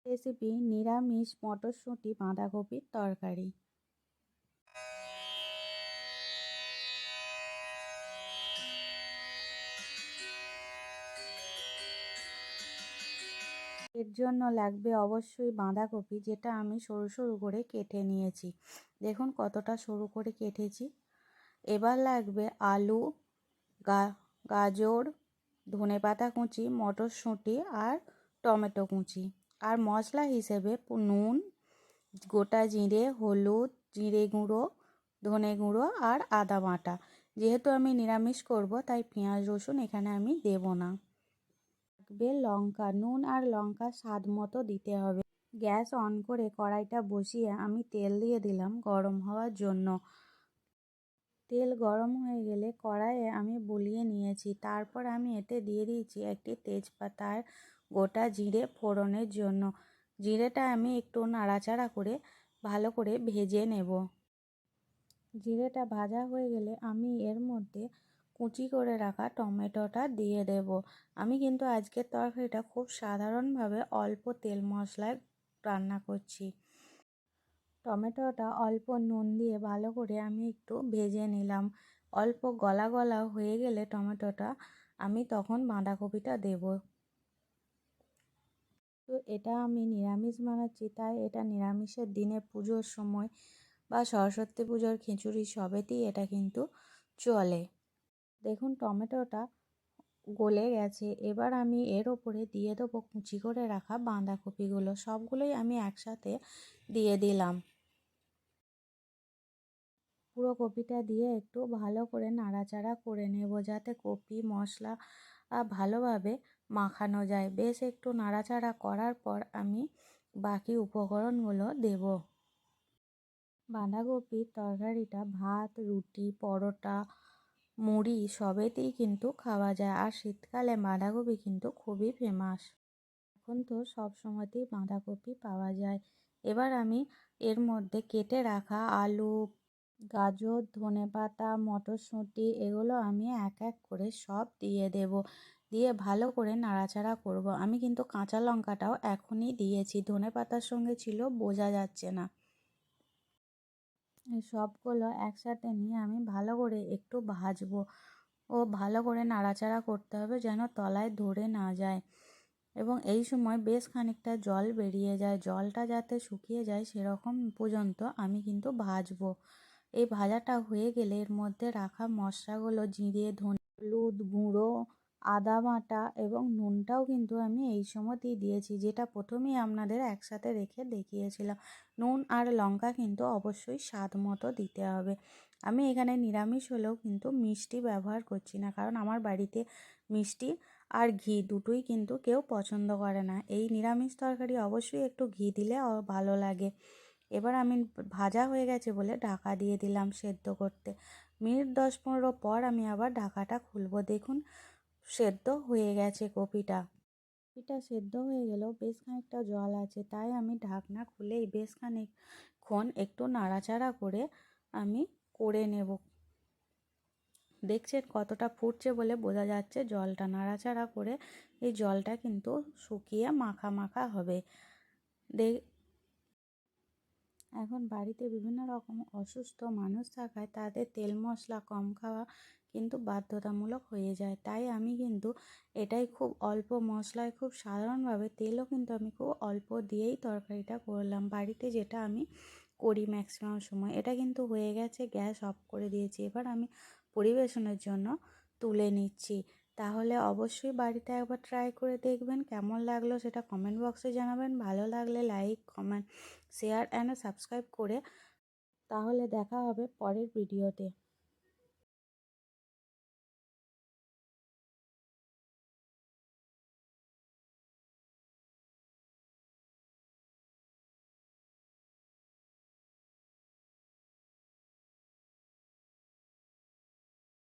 Recipe নিরামিষ মটরশুঁটি বাঁধাকপির তরকারি। এর জন্য লাগবে অবশ্যই বাঁধাকপি, যেটা আমি সরু সরু করে কেটে নিয়েছি। দেখুন কতটা সরু করে কেটেছি। এবার লাগবে আলু, গাজর, ধনেপাতা কুচি, মটরশুঁটি আর টমেটো কুচি। আর মশলা হিসেবে নুন, গোটা জিরে, হলুদ, জিরে গুঁড়ো, ধনে গুঁড়ো আর আদা বাটা। যেহেতু আমি নিরামিষ করব তাই পেঁয়াজ রসুন এখানে আমি দেব না। লাগবে লঙ্কা, নুন আর লঙ্কা স্বাদ মতো দিতে হবে। গ্যাস অন করে কড়াইটা বসিয়ে আমি তেল দিয়ে দিলাম গরম হওয়ার জন্য। তেল গরম হয়ে গেলে কড়াইয়ে আমি বলিয়ে নিয়েছি। তারপর আমি এতে দিয়ে দিয়েছি একটি তেজপাতা আর গোটা জিরে ফোড়নের জন্য। জিরেটা আমি একটু নাড়াচাড়া করে ভালো করে ভেজে নেব। জিরেটা ভাজা হয়ে গেলে আমি এর মধ্যে কুচি করে রাখা টমেটোটা দিয়ে দেব। আমি কিন্তু আজকের তরকারিটা খুব সাধারণভাবে অল্প তেল মশলায় রান্না করছি। টমেটোটা অল্প নুন দিয়ে ভালো করে আমি একটু ভেজে নিলাম। অল্প গলা গলা হয়ে গেলে টমেটোটা আমি তখন বাঁধাকপিটা দেব। তো এটা আমি নিরামিষ বানাচ্ছি, তাই এটা নিরামিষের দিনে পুজোর সময় বা সরস্বতী পুজোর খিচুড়ি সবেতেই এটা কিন্তু চলে। দেখুন টমেটোটা গলে গেছে। এবার আমি এর ওপরে দিয়ে দেবো কুচি করে রাখা বাঁধাকপিগুলো। সবগুলোই আমি একসাথে দিয়ে দিলাম। পুরো কপিটা দিয়ে একটু ভালো করে নাড়াচাড়া করে নেব, যাতে কপি মশলা ভালোভাবে মাখানো যায়। বেশ একটু নাড়াচাড়া করার পর আমি বাকি উপকরণগুলো দেব। বাঁধাকপির তরকারিটা ভাত, রুটি, পরোটা, মুড়ি সবেতেই কিন্তু খাওয়া যায়। আর শীতকালে বাঁধাকপি কিন্তু খুবই ফেমাস। এখন তো সব সময়তেই বাঁধাকপি পাওয়া যায়। এবার আমি এর মধ্যে কেটে রাখা আলু, গাজর, ধনেপাতা, মটরশুঁটি এগুলো আমি এক এক করে সব দিয়ে দেব। দিয়ে ভালো করে নাড়াচাড়া করব। আমি কিন্তু কাঁচা লঙ্কাটাও এখনই দিয়েছি, ধনেপাতার সঙ্গে ছিল বোঝা যাচ্ছে না। এই সবগুলো একসাথে নিয়ে আমি ভালো করে একটু ভাজবো ও ভালো করে নাড়াচাড়া করতে হবে যেন তলায় ধরে না যায়। এবং এই সময় বেশ খানিকটা জল বেরিয়ে যায়, জলটা যাতে শুকিয়ে যায় সেরকম পর্যন্ত আমি কিন্তু ভাজবো। এই ভাজাটা হয়ে গেলে এর মধ্যে রাখা মশলাগুলো জিরে, ধনে, হলুদ গুঁড়ো, আদা বাটা এবং নুনটাও কিন্তু আমি এই সময়তেই দিয়েছি, যেটা প্রথমেই আপনাদের একসাথে রেখে দেখিয়েছিলাম। নুন আর লঙ্কা কিন্তু অবশ্যই স্বাদ মতো দিতে হবে। আমি এখানে নিরামিষ হলেও কিন্তু মিষ্টি ব্যবহার করছি না, কারণ আমার বাড়িতে মিষ্টি আর ঘি দুটোই কিন্তু কেউ পছন্দ করে না। এই নিরামিষ তরকারি অবশ্যই একটু ঘি দিলে ভালো লাগে। এবার আমি ভাজা হয়ে গেছে বলে ঢাকা দিয়ে দিলাম সেদ্ধ করতে। মিনিট 10-15 পর আমি আবার ঢাকাটা খুলবো। দেখুন সেদ্ধ হয়ে গেছে কপিটা। কপিটা সেদ্ধ হয়ে গেলেও বেশ খানিকটা জল আছে, তাই আমি ঢাকনা খুলেই বেশ খানিকক্ষণ একটু নাড়াচাড়া করে আমি করে নেব। দেখছেন কতটা ফুটছে বলে বোঝা যাচ্ছে। জলটা নাড়াচাড়া করে এই জলটা কিন্তু শুকিয়ে মাখা মাখা হবে। এখন বাড়িতে বিভিন্ন রকম অসুস্থ মানুষ থাকায় তাদের তেল মশলা কম খাওয়া কিন্তু বাধ্যতামূলক হয়ে যায়। তাই আমি কিন্তু এটাই খুব অল্প মশলায় খুব সাধারণভাবে, তেলও কিন্তু আমি খুব অল্প দিয়েই তরকারিটা করলাম বাড়িতে, যেটা আমি করি ম্যাক্সিমাম সময়। এটা কিন্তু হয়ে গেছে, গ্যাস অফ করে দিয়েছি। এবার আমি পরিবেশনের জন্য তুলে নিচ্ছি। তাহলে অবশ্যই বাড়িতে একবার ট্রাই করে দেখবেন। কেমন লাগলো সেটা কমেন্ট বক্সে জানাবেন। ভালো লাগলে like, comment, share and subscribe করে। তাহলে দেখা হবে পরের ভিডিওতে।